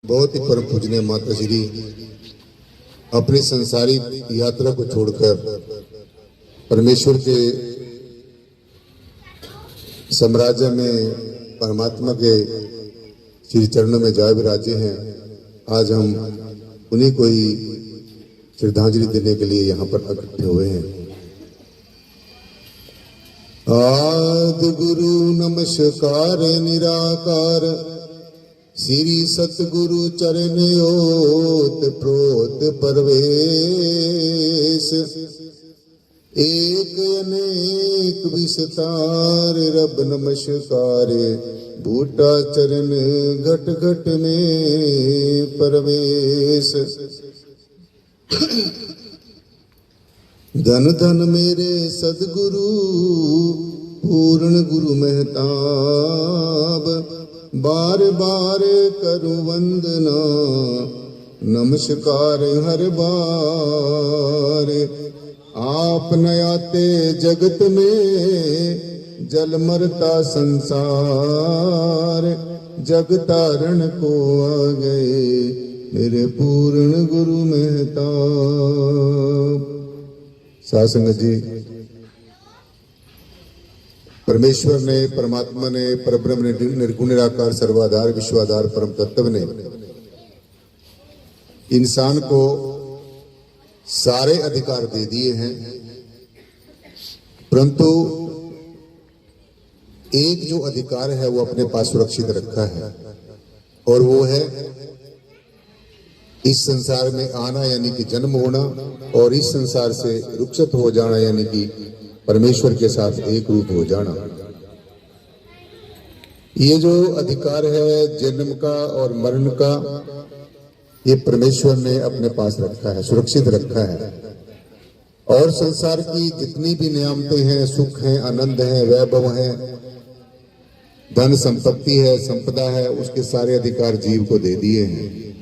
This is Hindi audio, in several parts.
बहुत ही परम पूजनीय माता श्री अपनी संसारिक यात्रा को छोड़कर परमेश्वर के साम्राज्य में परमात्मा के श्री चरणों में जाए विराजे हैं। आज हम उन्हीं को ही श्रद्धांजलि देने के लिए यहाँ पर इकट्ठे हुए हैं। आदि गुरु नमस्कार निराकार श्री सतगुरु चरण ओत प्रोत परवेश एक अनेक विस्तार रब नमस्कार बूटा चरण घट घट में परवेश। धन धन मेरे सदगुरु पूर्ण गुरु महताब बार बार करूं वंदना नमस्कार हर बार। आप न आते जगत में जल मरता संसार जग तारण को आ गए मेरे पूर्ण गुरु महताब। साध संगत जी, परमेश्वर ने, परमात्मा ने, परब्रह्म ने, निर्गुण निराकार सर्वाधार विश्वाधार परम तत्व ने इंसान को सारे अधिकार दे दिए हैं, परंतु एक जो अधिकार है वो अपने पास सुरक्षित रखा है और वो है इस संसार में आना यानी कि जन्म होना और इस संसार से रुखसत हो जाना यानी कि परमेश्वर के साथ एक रूप हो जाना। ये जो अधिकार है जन्म का और मरण का, ये परमेश्वर ने अपने पास रखा है, सुरक्षित रखा है। और संसार की जितनी भी नियामतें हैं, सुख हैं, आनंद है, वैभव है, धन संपत्ति है, संपदा है, उसके सारे अधिकार जीव को दे दिए हैं।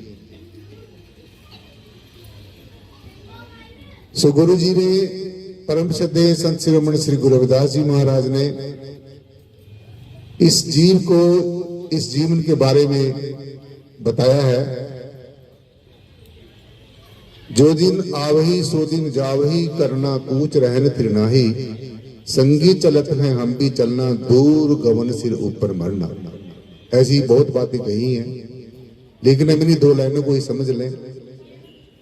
सो गुरु जी ने, परम श्रद्धेय संत शिरोमणि श्री गुरु रविदास जी महाराज ने इस जीव को, इस जीवन के बारे में बताया है। जो दिन आवही सो दिन जावही करना कूच रहन फिर नाही संगी चलत हैं हम भी चलना दूर गवन सिर ऊपर मरना। ऐसी बहुत बातें कही हैं, लेकिन हम इन्हीं दो लाइनों को ही समझ लें,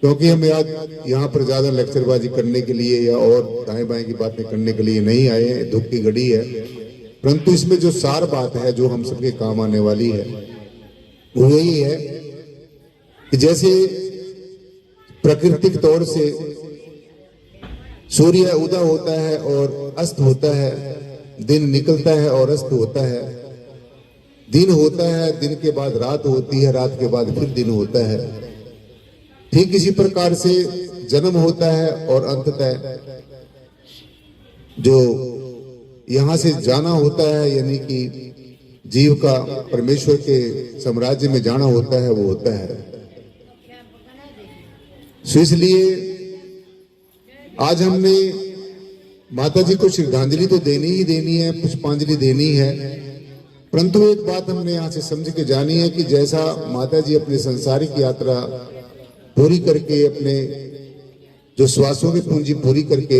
क्योंकि हम आज यहाँ पर ज्यादा लेक्चरबाजी करने के लिए या और दाएं बाएं की बातें करने के लिए नहीं आए हैं। दुख की घड़ी है, परंतु इसमें जो सार बात है जो हम सबके काम आने वाली है वो यही है कि जैसे प्राकृतिक तौर से सूर्य उदय होता है और अस्त होता है, दिन निकलता है और अस्त होता है, दिन होता है, दिन के बाद रात होती है, रात के बाद फिर दिन होता है, ठीक इसी प्रकार से जन्म होता है और अंततः जो यहां से जाना होता है यानी कि जीव का परमेश्वर के साम्राज्य में जाना होता है, वो होता है। सो इसलिए आज हमने माता जी को श्रद्धांजलि तो देनी ही देनी है, पुष्पांजलि देनी है, परंतु एक बात हमने यहाँ से समझ के जानी है कि जैसा माता जी अपनी संसारिक यात्रा पूरी करके, अपने जो श्वासों की पूंजी पूरी करके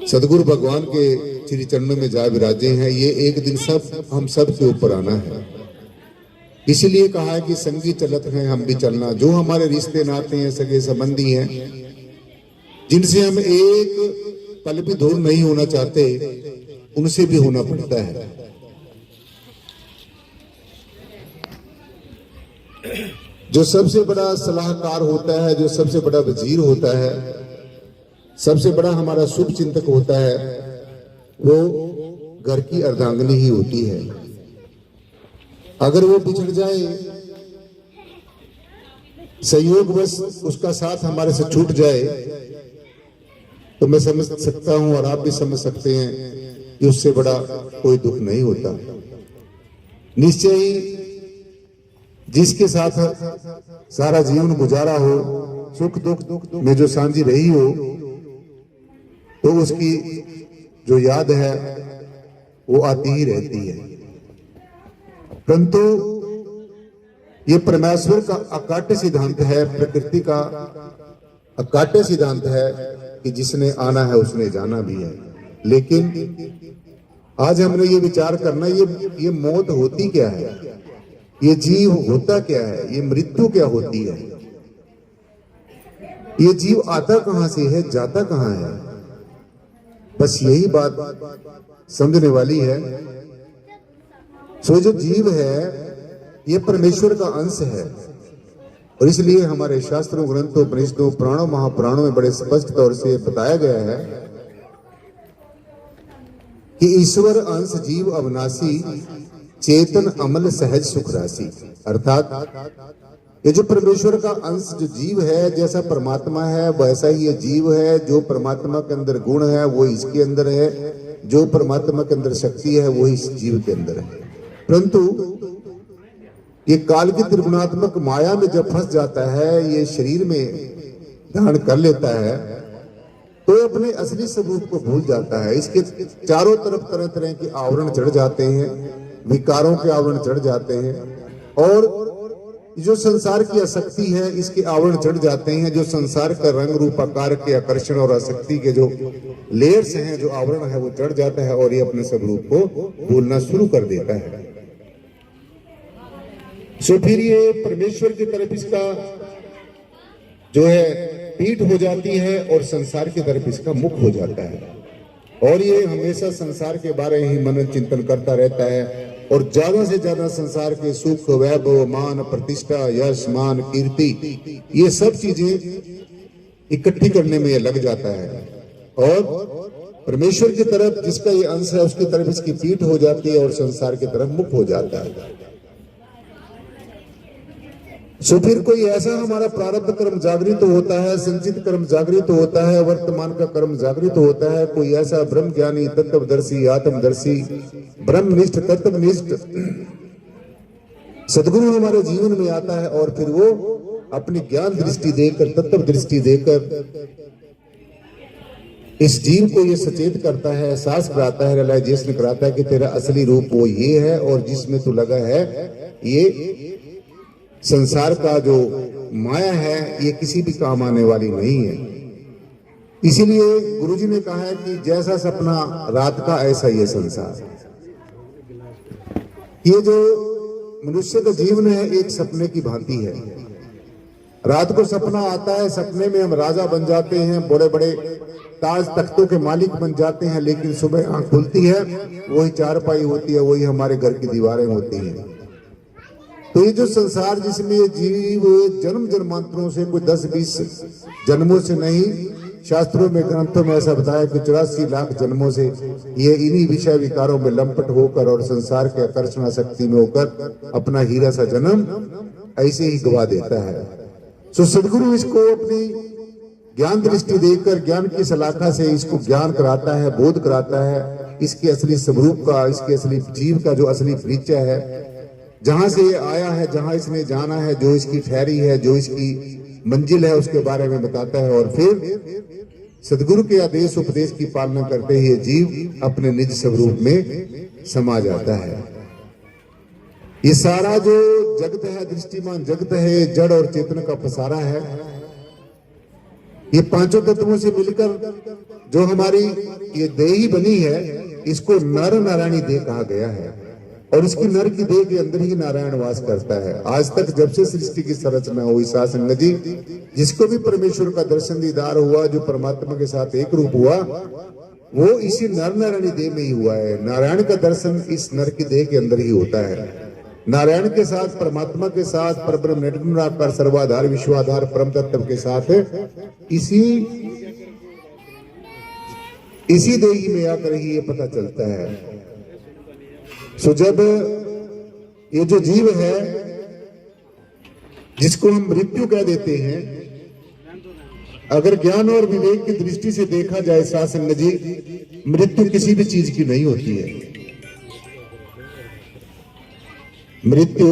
सदगुरु भगवान के श्री चरणों में जा विराजे हैं, ये एक दिन सब हम सब के ऊपर आना है। इसीलिए कहा है कि संगी चलत हैं हम भी चलना। जो हमारे रिश्ते नाते हैं, सगे संबंधी हैं, जिनसे हम एक पल भी दूर नहीं होना चाहते, उनसे भी होना पड़ता है। जो सबसे बड़ा सलाहकार होता है, जो सबसे बड़ा वजीर होता है, सबसे बड़ा हमारा शुभ चिंतक होता है, वो घर की अर्धांगिनी ही होती है। अगर वो बिछड़ जाए, संयोग बस उसका साथ हमारे से छूट जाए, तो मैं समझ सकता हूं और आप भी समझ सकते हैं कि उससे बड़ा कोई दुख नहीं होता। निश्चय ही जिसके साथ सारा जीवन गुजारा हो, सुख दुख में जो सांझी रही हो, तो उसकी जो याद है वो आती ही रहती है। परंतु ये परमेश्वर का अकाट्य सिद्धांत है, प्रकृति का अकाट्य सिद्धांत है कि जिसने आना है उसने जाना भी है। लेकिन आज हमने ये विचार करना, ये मौत होती क्या है, ये जीव होता क्या है, ये मृत्यु क्या होती है, ये जीव आता कहां से है, जाता कहां है। बस यही बात समझने वाली है। सो जो जीव है ये परमेश्वर का अंश है, और इसलिए हमारे शास्त्रों, ग्रंथों, उपनिषदों, पुराणों, महापुराणों में बड़े स्पष्ट तौर से बताया गया है कि ईश्वर अंश जीव अविनाशी, चेतन अमल सहज सुख राशि। अर्थात ये जो परमेश्वर का अंश जो जीव है, जैसा परमात्मा है वैसा ही ये जीव है। जो परमात्मा के अंदर गुण है वो इसके अंदर है, जो परमात्मा के अंदर शक्ति है वो इस जीव के अंदर है। परंतु ये काल की त्रिगुणात्मक माया में जब फंस जाता है, ये शरीर में धारण कर लेता है, तो अपने असली स्वरूप को भूल जाता है। इसके चारों तरफ तरह तरह के आवरण चढ़ जाते हैं, विकारों के आवरण चढ़ जाते हैं, और जो संसार की आसक्ति है इसके आवरण चढ़ जाते हैं। जो संसार का रंग रूप आकार के आकर्षण और आसक्ति के जो लेयर्स हैं, जो आवरण है वो चढ़ जाता है, और ये अपने स्वरूप को भूलना शुरू कर देता है। सो फिर ये परमेश्वर की तरफ इसका जो है पीठ हो जाती है, और संसार की तरफ इसका मुख हो जाता है, और ये हमेशा संसार के बारे में ही मनन चिंतन करता रहता है, और ज्यादा से ज्यादा संसार के सुख, वैभव, मान, प्रतिष्ठा, यश, मान, कीर्ति, ये सब चीजें इकट्ठी करने में ये लग जाता है। और परमेश्वर की तरफ जिसका ये अंश है उसकी तरफ इसकी पीठ हो जाती है, और संसार की तरफ मुख हो जाता है। सो फिर कोई ऐसा हमारा प्रारब्ध कर्म जागृत होता है, संचित कर्म जागृत होता है, वर्तमान का कर्म जागृत होता है। कोई ऐसा ब्रह्म ज्ञानी, तत्वदर्शी, आत्मदर्शी, ब्रह्मनिष्ठ, तत्वनिष्ठ सदगुरु हमारे जीवन में आता है, और फिर वो अपनी ज्ञान दृष्टि देकर, तत्व दृष्टि देकर इस जीव को ये सचेत करता है, एहसास कराता है, रियलाइजेशन कराता है कि तेरा असली रूप वो ये है, और जिसमें तू लगा है ये संसार का जो माया है ये किसी भी काम आने वाली नहीं है। इसीलिए गुरुजी ने कहा है कि जैसा सपना रात का ऐसा ये संसार। ये जो मनुष्य का जीवन है एक सपने की भांति है। रात को सपना आता है, सपने में हम राजा बन जाते हैं, बड़े बड़े ताज तख्तों के मालिक बन जाते हैं, लेकिन सुबह आंख खुलती है वही चारपाई होती है, वही हमारे घर की दीवारें होती हैं। तो ये जो संसार जिसमें जीव जन्म जन्मांतरों से कोई 10-20 जन्मों से नहीं, शास्त्रों में, ग्रंथों में ऐसा बताया कि 84 लाख जन्मों से ये इन्हीं विषय विकारों में लंपट होकर और संसार के आकर्षण शक्ति में होकर अपना हीरा सा जन्म ऐसे ही गवा देता है। सो सदगुरु इसको अपनी ज्ञान दृष्टि देकर, ज्ञान की सलाखा से इसको ज्ञान कराता है, बोध कराता है, इसके असली स्वरूप का, इसके असली जीव का जो असली परिचय है, जहां से ये आया है, जहां इसने जाना है, जो इसकी ठहरी है, जो इसकी मंजिल है, उसके बारे में बताता है। और फिर सदगुरु के आदेश उपदेश की पालना करते हुए जीव अपने निज स्वरूप में समा जाता है। ये सारा जो जगत है, दृष्टिमान जगत है, जड़ और चेतन का पसारा है। ये पांचों तत्वों से मिलकर जो हमारी ये देही बनी है, इसको नर नारायणी देह कहा गया है, और इसकी नर की देह के अंदर ही नारायण वास करता है। आज तक जब से सृष्टि की संरचना हुई, साथ संगत जी, जिसको भी परमेश्वर का दर्शन दीदार हुआ, जो परमात्मा के साथ एक रूप हुआ, वो इसी नर नारायणी देह में ही हुआ है। नारायण का दर्शन इस नर की देह के अंदर ही होता है। नारायण के साथ, परमात्मा के साथ, परब्रह्म निर्गुणाकार सर्वाधार विश्वाधार परम तत्व के साथ इसी देही में आकर ही ये पता चलता है। सो जब ये जो जीव है जिसको हम मृत्यु कह देते हैं, अगर ज्ञान और विवेक की दृष्टि से देखा जाए साथ संगत जी, मृत्यु किसी भी चीज की नहीं होती है। मृत्यु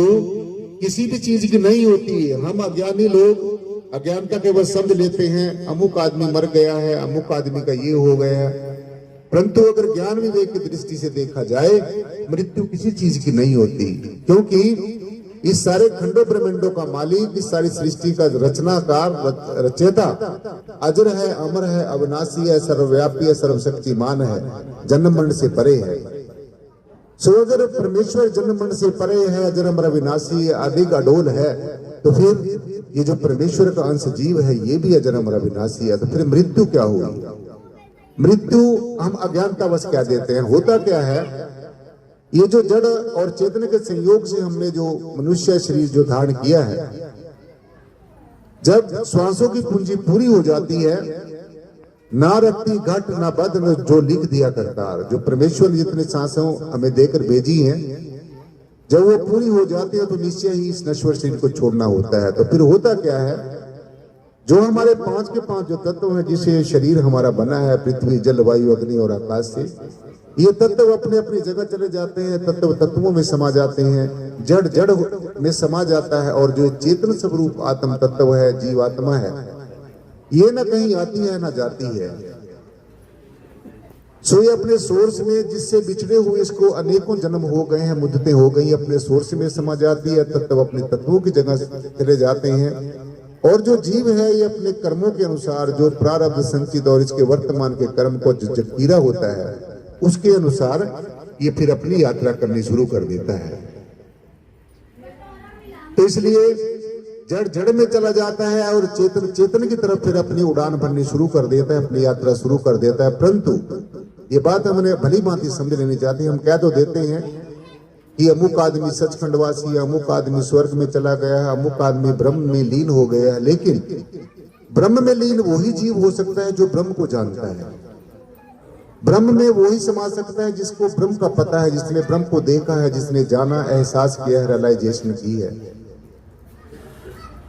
किसी भी चीज की नहीं होती है। हम अज्ञानी लोग अज्ञानता के बस समझ लेते हैं, अमुक आदमी मर गया है, अमुक आदमी का ये हो गया है। परंतु अगर ज्ञान विवेक की दृष्टि से देखा जाए, मृत्यु किसी चीज की नहीं होती, क्योंकि इस सारे खंडों ब्रह्मांडों का मालिक, इस सारी सृष्टि का रचनाकार, रचयिता अजर है, अमर है, अविनाशी है, सर्वव्यापी है, सर्वशक्तिमान है, जन्म मरण से परे है। सो अगर परमेश्वर जन्म मरण से परे है, अजर अमर अविनाशी है, अधिक अडोल है, तो फिर ये जो परमेश्वर का अंश जीव है ये भी अजर अमर अविनाशी है, तो फिर मृत्यु क्या हुई? मृत्यु हम अज्ञानतावश क्या देते हैं। होता क्या है, ये जो जड़ और चेतन के संयोग से हमने जो मनुष्य शरीर जो धारण किया है, जब श्वासों की पूंजी पूरी हो जाती है, ना रखती घट ना बद न जो लिख दिया करतार, जो परमेश्वर ने जितने सांसों हमें देकर भेजी हैं, जब वो पूरी हो जाती है तो निश्चय ही इस नश्वर शरीर को छोड़ना होता है। तो फिर होता क्या है, जो हमारे पांच के पांच जो तत्व हैं जिसे शरीर हमारा बना है, पृथ्वी जल वायु अग्नि और आकाश से, ये तत्व अपने अपनी जगह चले जाते हैं, तत्व तत्वों में समा जाते हैं, जड़ जड़ में समा जाता है, और जो चेतन स्वरूप आत्म तत्व है, जीवात्मा है, ये ना कहीं आती है ना जाती है। सो ये अपने सोर्स में जिससे बिछड़े हुए इसको अनेकों जन्म हो गए हैं, मुद्दतें हो गई, अपने सोर्स में समा जाती है, तत्व अपने तत्वों की जगह चले जाते हैं, और जो जीव है ये अपने कर्मों के अनुसार जो प्रारब्ध संचित और इसके वर्तमान के कर्म को जो जकीरा होता है उसके अनुसार ये फिर अपनी यात्रा करनी शुरू कर देता है। तो इसलिए जड़ जड़ में चला जाता है और चेतन चेतन की तरफ फिर अपनी उड़ान भरनी शुरू कर देता है, अपनी यात्रा शुरू कर देता है। परंतु ये बात हमने भली भांति समझ लेनी चाहती है। हम कह तो देते हैं कि अमुक आदमी सचखंडवासी है, अमुक आदमी स्वर्ग में चला गया है, अमुक आदमी ब्रह्म में लीन हो गया है, लेकिन ब्रह्म में लीन वही जीव हो सकता है जो ब्रह्म को जानता है। ब्रह्म में वही समा सकता है जिसको ब्रह्म का पता है, जिसने ब्रह्म को देखा है, जिसने जाना, एहसास किया है, रियलाइजेशन की है।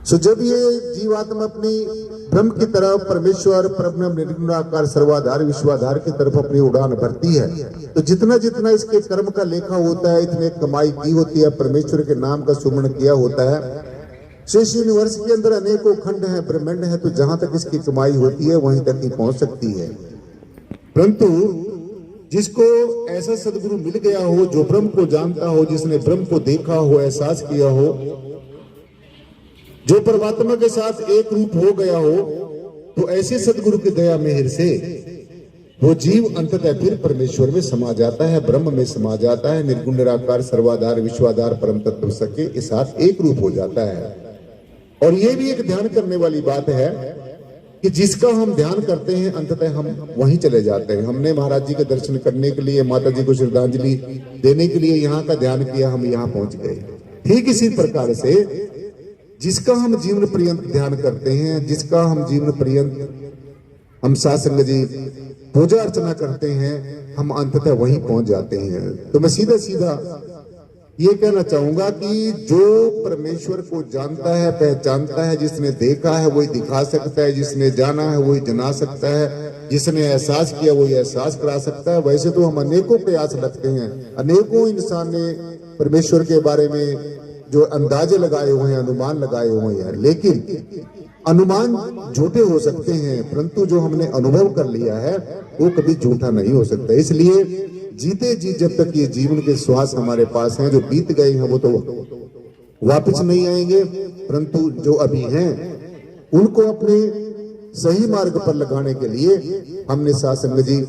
सो जब ये जीवात्मा अपनी ब्रह्म की तरफ, परमेश्वर परब्रह्म निर्गुणाकार सर्वाधार विश्वाधार की तरफ अपनी उड़ान भरती है, तो जितना जितना इसके कर्म का लेखा होता है, इतने कमाई की होती है, परमेश्वर के नाम का सुमरण किया होता है। शेष यूनिवर्स के अंदर अनेकों खंड हैं, ब्रह्मांड है, तो जहां तक इसकी कमाई होती है वहीं तक ही पहुंच सकती है। परंतु जिसको ऐसा सदगुरु मिल गया हो जो ब्रह्म को जानता हो, जिसने ब्रह्म को देखा हो, एहसास किया हो, जो परमात्मा के साथ एक रूप हो गया हो, तो ऐसे सदगुरु की दया मेहर से वो जीव अंततः फिर परमेश्वर में समा जाता है, ब्रह्म में समा जाता है, निर्गुण निराकार सर्वाधार विश्वाधार परम तत्व सके के साथ एक रूप हो जाता है। और ये भी एक ध्यान करने वाली बात है कि जिसका हम ध्यान करते हैं अंततः हम वहीं चले जाते हैं। हमने महाराज जी के दर्शन करने के लिए, माता जी को श्रद्धांजलि देने के लिए यहाँ का ध्यान किया, हम यहाँ पहुंच गए। ठीक इसी प्रकार से जिसका हम जीवन पर्यंत ध्यान करते हैं, जिसका हम जीवन पर्यंत हम सासंग जी पूजा अर्चना करते हैं, हम अंततः वहीं पहुंच जाते हैं। तो मैं सीधा सीधा ये कहना चाहूंगा कि जो परमेश्वर को जानता है, पहचानता है, जिसने देखा है वही दिखा सकता है, जिसने जाना है वही जना सकता है, जिसने एहसास किया वही एहसास करा सकता है। वैसे तो हम अनेकों प्रयास लगते हैं, अनेकों इंसान ने परमेश्वर के बारे में जो अंदाजे लगाए हुए हैं, अनुमान लगाए हुए हैं, लेकिन अनुमान झूठे हो सकते हैं, परंतु जो हमने अनुभव कर लिया है वो कभी झूठा नहीं हो सकता। इसलिए जीते जी जब तक ये जीवन के श्वास हमारे पास हैं, जो बीत गए हैं वो तो वापस नहीं आएंगे, परंतु जो अभी हैं उनको अपने सही मार्ग पर लगाने के लिए हमने सासंग जी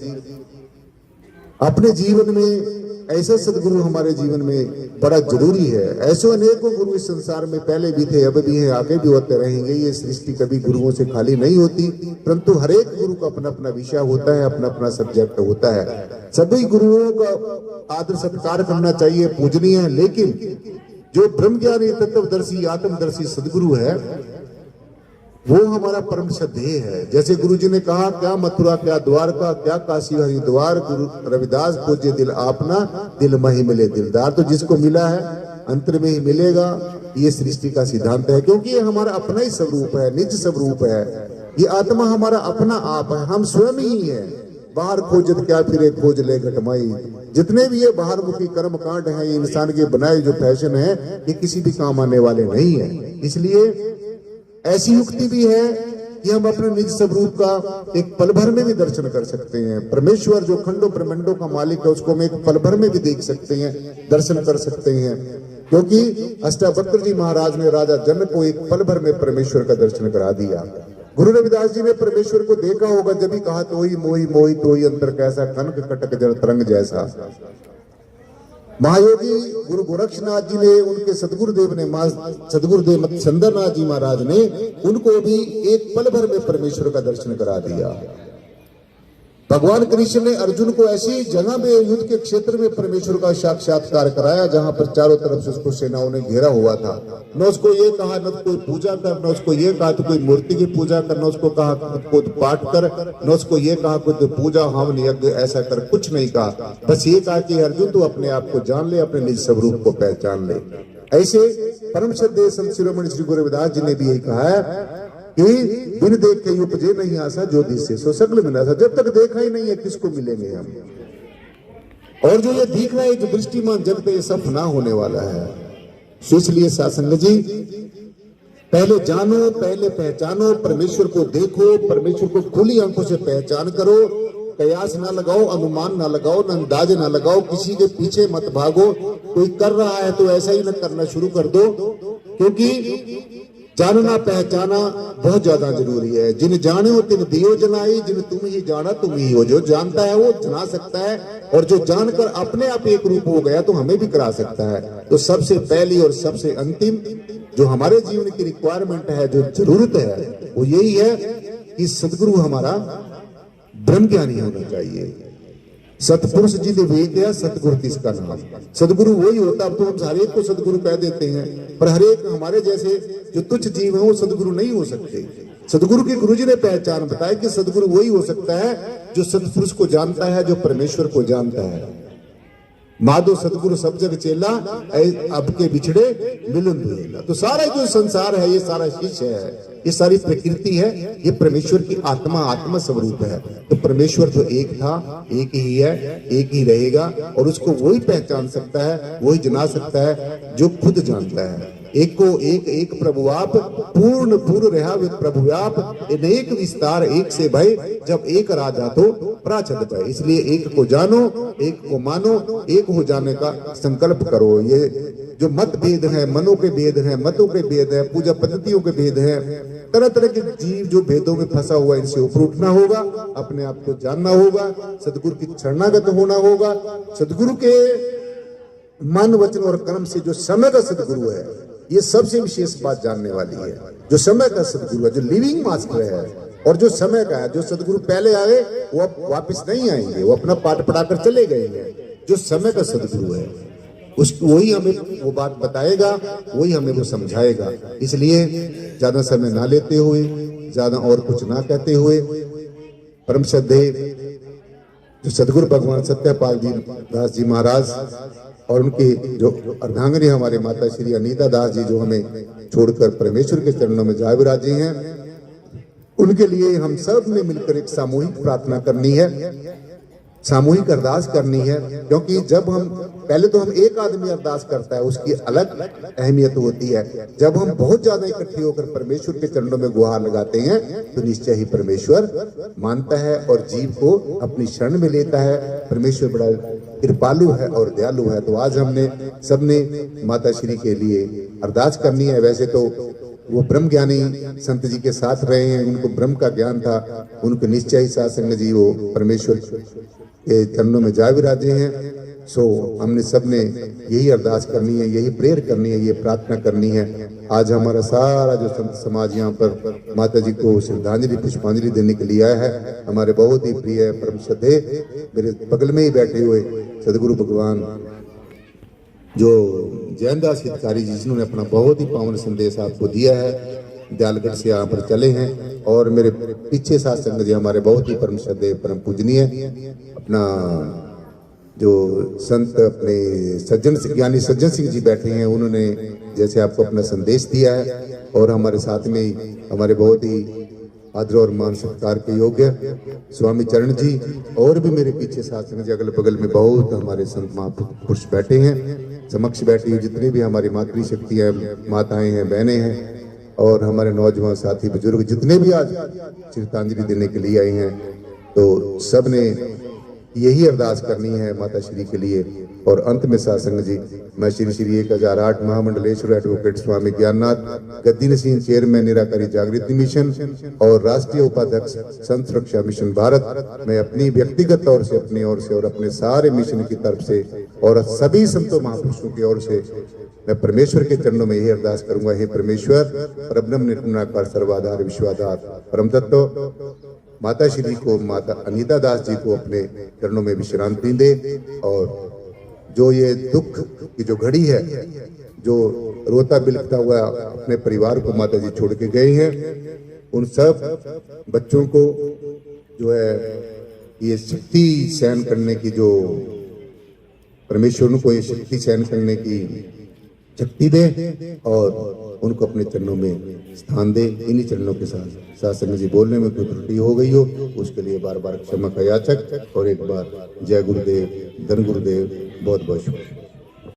अपने जीवन में ऐसा सदगुरु हमारे जीवन में बड़ा जरूरी है। ऐसे अनेकों गुरु इस संसार में पहले भी थे, अब भी हैं, आगे भी होते रहेंगे। ये सृष्टि कभी गुरुओं से खाली नहीं होती, परंतु हर एक गुरु का अपना अपना विषय होता है, अपना अपना सब्जेक्ट होता है। सभी गुरुओं का आदर सत्कार करना चाहिए, पूजनीय है, लेकिन जो ब्रह्मज्ञानी तत्वदर्शी आत्मदर्शी सदगुरु है वो हमारा परम श्रद्धेय है। जैसे गुरु जी ने कहा, क्या मथुरा क्या द्वारका क्या काशी हरिद्वार, गुरु रविदास पूज्य दिल आपना, दिल में ही मिले दिलदार। तो जिसको मिला है अंतर में ही मिलेगा, ये सृष्टि का सिद्धांत है, क्योंकि ये हमारा अपना ही स्वरूप है, निज स्वरूप है। ये आत्मा हमारा अपना आप है, हम स्वयं ही है। बाहर खोजत क्या फिरे खोज ले घटमाई। जितने भी ये बाहर मुखी कर्म कांड है, ये इंसान के बनाए जो फैशन है, ये किसी भी काम आने वाले नहीं है। इसलिए ऐसी युक्ति भी है कि हम अपने निज स्वरूप का एक पल भर में भी दर्शन कर सकते हैं। परमेश्वर जो खंडों ब्रह्मांडों का मालिक है उसको हम एक पल भर में भी देख सकते हैं, दर्शन कर सकते हैं। क्योंकि अष्टावक्र जी महाराज ने राजा जनक को एक पल भर में परमेश्वर का दर्शन करा दिया। गुरु रविदास जी ने परमेश्वर को देखा होगा, जब भी कहा तोई मोही मोही तोई अंतर कैसा, कनक कटक जल तरंग जैसा। महायोगी गुरु गोरक्षनाथ जी ने, उनके सदगुरुदेव ने, सदगुरुदेव चंद्रनाथ जी महाराज ने उनको भी एक पल भर में परमेश्वर का दर्शन करा दिया। भगवान कृष्ण ने अर्जुन को ऐसी जगह में, युद्ध के क्षेत्र में परमेश्वर का साक्षात्कार कराया जहां पर चारों तरफ से उसको सेनाओं ने घेरा हुआ था। न उसको ये कहा न कोई पूजा कर, न उसको ये कहा तो कोई मूर्ति की पूजा कर, न उसको कहा खुद पाठ कर, न उसको ये कहा खुद पूजा हवन यज्ञ ऐसा कर, कुछ नहीं कहा। बस ये कहा कि अर्जुन तू अपने आप को जान ले, अपने निज स्वरूप को पहचान ले। ऐसे परम श्रद्धेय संत शिरोमणि श्री गुरु रविदास जी ने भी यही कहा है कि बिन देखे उपजे नहीं आशा, जो दिसे सो सगल मिला था। जब तक देखा ही नहीं है किसको मिलेंगे हम। और जो ये दिख रहा है, जो दृष्टिमान जग पे, ये सब ना होने वाला है। सो इसलिए सासंग जी, पहले जानो, पहले पहचानो, परमेश्वर को देखो, परमेश्वर को खुली आंखों से पहचान करो। कयास ना लगाओ, अनुमान ना लगाओ, न अंदाज ना लगाओ, किसी के पीछे मत भागो। कोई कर रहा है तो ऐसा ही न करना शुरू कर दो, क्योंकि जानना पहचाना बहुत ज्यादा जरूरी है। जिन जाने हो तिन दियो जनाई, जिन तुम ही जाना तुम ही हो। जो जानता है वो जना सकता है, और जो जानकर अपने आप एक रूप हो गया तो हमें भी करा सकता है। तो सबसे पहली और सबसे अंतिम जो हमारे जीवन की रिक्वायरमेंट है, जो जरूरत है, वो यही है कि सदगुरु हमारा ब्रह्म ज्ञानी होना चाहिए। सतपुरुष जी ने वे किया, सतगुरु किसका नाम। सदगुरु वही होता। अब तो हम हर एक को सदगुरु कह देते हैं, पर हर एक हमारे जैसे जो तुच्छ जीव है वो सदगुरु नहीं हो सकते। सदगुरु के गुरु जी ने पहचान बताया कि सदगुरु वही हो सकता है जो सतपुरुष को जानता है, जो परमेश्वर को जानता है। माधो सतगुरु सब जग चेला, अब के बिछड़े मिलन दुहेला। तो सारा जो संसार है, ये सारा शिष्य है, ये सारी प्रकृति है, ये परमेश्वर की आत्मा, आत्मा स्वरूप है। तो परमेश्वर तो एक था, एक ही है, एक ही रहेगा, और उसको वही पहचान सकता है, वही जना सकता है जो खुद जानता है। एक को एक, एक प्रभु आप, पूर्ण पूर्ण रहा प्रभु आप, अनेक विस्तार एक से भय, जब एक राजा तो प्राचद भय। इसलिए एक को जानो, एक को मानो, एक हो जाने का संकल्प करो। ये जो मत भेद है, मनों के भेद है, मतों के भेद है, पूजा पद्धतियों के भेद है, तरह तरह के जीव जो भेदों में फंसा हुआ, इनसे ऊपर उठना होगा, अपने आप को जानना होगा, सदगुरु की शरणागत होना होगा। सदगुरु के मन वचन और कर्म से जो समय का सदगुरु है, ये सबसे विशेष बात जानने वाली है। जो समय का सदगुरु है, जो लिविंग मास्टर है, और जो समय का है, जो सदगुरु पहले आए वो अब वापस नहीं आएंगे, वो अपना पाठ पढ़ाकर चले गए हैं। जो समय का सदगुरु है, उसको वही हमें वो बात बताएगा, वही हमें वो समझाएगा। इसलिए ज्यादा समय ना लेते हुए, ज्यादा और कुछ ना कहते हुए, परम श्रद्धेय जो सदगुरु भगवान सत्यपाल जी दास जी महाराज और उनके जो अर्धांगिनी हमारे माता श्री अनीता दास जी, जो हमें छोड़कर परमेश्वर के चरणों में जा विराजे हैं, उनके लिए हम सब ने मिलकर एक सामूहिक प्रार्थना करनी है, सामूहिक अरदास करनी है। क्योंकि जब हम पहले तो हम एक आदमी अरदास करता है, उसकी अलग अहमियत होती है। जब हम बहुत ज्यादा इकट्ठे होकर परमेश्वर के चरणों में गुहार लगाते हैं, तो निश्चय ही परमेश्वर मानता है और जीव को अपनी शरण में लेता है। परमेश्वर बड़ा कृपालु है और दयालु है। तो आज हमने सबने माता श्री के लिए अरदास करनी है। वैसे तो वो ब्रह्म ज्ञानी संत जी के साथ रहे हैं, उनको ब्रह्म का ज्ञान था, उनको निश्चय ही सासंग जी वो परमेश्वर के चरणों में जा विराजे हैं। सो हमने सबने यही अरदास करनी है, यही प्रेयर करनी है, ये प्रार्थना करनी है। आज हमारा सारा जो संत समाज यहाँ पर माता जी को श्रद्धांजलि पुष्पांजलि देने के लिए आया है। हमारे बहुत ही प्रिय परम श्रद्धेय मेरे बगल में ही बैठे हुए सदगुरु भगवान जो जैनदास हितकारी जी, जिन्होंने अपना बहुत ही पावन संदेश आपको दिया है, दयालगढ़ से यहाँ पर चले हैं। और मेरे पीछे साथ संगत जी हमारे बहुत ही परम श्रद्धेय परम पूजनीय अपना जो संत अपने सज्जन ज्ञानी सज्जन सिंह जी बैठे हैं, उन्होंने जैसे आपको अपना संदेश दिया है। और हमारे साथ में हमारे बहुत ही आदर और मान सत्कार के योग्य स्वामी चरण जी, और भी मेरे पीछे साथ जी अगल बगल में बहुत हमारे संत महापुरुष बैठे हैं। समक्ष बैठी हुई जितनी भी हमारी मातृ शक्तियाँ, माताएं हैं, बहनें हैं, और हमारे नौजवान साथी बुजुर्ग जितने भी आज श्रद्धांजलि देने के लिए आए हैं, तो सब ने यही अरदास करनी है माता श्री के लिए और अंत में सासंग जी मैं श्री 1008 महामंडलेश्वर एडवोकेट स्वामी ज्ञाननाथ गद्दी सिंह चेयरमैन निराकारी जागृति मिशन और राष्ट्रीय उपाध्यक्ष संत सुरक्षा मिशन भारत, मैं अपनी व्यक्तिगत तौर से अपनी ओर से और अपने सारे मिशन की तरफ से और सभी संतों महापुरुषों की ओर से मैं परमेश्वर के चरणों में यही अरदास करूंगा, हे परमेश्वर परब्रह्म निर्गुणाकार सर्वाधार विश्वाधार परम तत्व माता श्री को, माता अनीता दास जी को अपने चरणों में विश्रांति दे। और जो ये दुख की जो घड़ी है, जो रोता बिलखता हुआ अपने परिवार को माता जी छोड़ के गए हैं, उन सब बच्चों को जो है ये शक्ति सहन करने की, जो परमेश्वर उनको ये शक्ति सहन करने की शक्ति दे और उनको अपने चरणों में स्थान दे। इन्हीं चरणों के साथ सासंग जी बोलने में कोई त्रुटि हो गई हो उसके लिए बार बार क्षमा का याचक, और एक बार जय गुरुदेव, धन गुरुदेव, बहुत बहुत शुक्रिया।